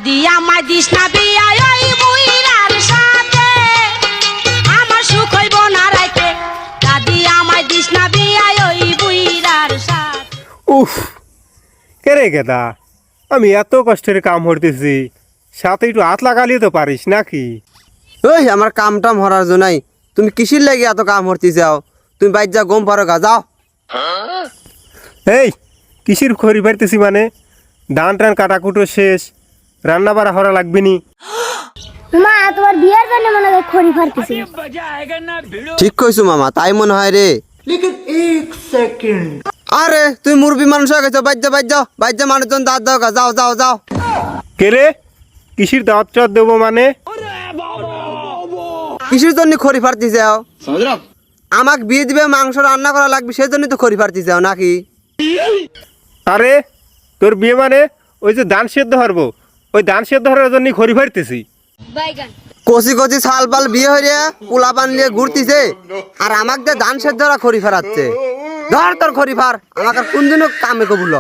দাদি আমায় দিস না বিয়া ওই বুইরার সাথে আমার সুখ হইব না রাইতে দাদি আমায় দিস না বিয়া ওই বুইরার সাথে। উফ কে রে গেদা, আমি এত কষ্টের কাম করতেছি, সাথে একটু হাত লাগালিয়ে তো পারিস নাকি? ওই আমার কাম টাম হরার জন্যই তুমি কিসির লাগি এত কাম হরতে যাও? তুমি বাইর যা গম পারো গা, যাও। এই কিসির খড়ি পারতেছি মানে? ধান টান কাটাকুটো শেষ, রান্না বাড়া হরা লাগবে নি? মা তোমার বিয়ের জন্য মনে হয় খড়ি ফারতেছি। ঠিক কইছো মামা, তাই মনে হয় রে। আরে তুই মুরবি মানুষ হয়ে গেছো, বাইর যা মানুষজন দাঁত দাও গা, যাও যাও যাও। কে রে, কিসির দাওয়াত টাওয়াত দেবো মানে? কিসের জন্য খড়ি ফারতে যাও? আমাকে বিয়ে দিবে, মাংস রান্না করা লাগবে, সেই জন্যই তো খড়ি ফারতে যাও নাকি? আরে তোর বিয়ে মানে ওই যে ধান সেদ্ধ হারবো, ওই ধান সেদ্ধ হওয়ার জন্য খড়ি ফারতেছি। কচি কচি ছাল পাল বিয়ে হয়ে পোলা পান নিয়ে ঘুরতিছে, আর আমাকে ধান সেদ্ধরা খড়ি ফারাচ্ছে। ধর তোর খড়ি ফার, আমাকে কোন দিনও কামে কবুল।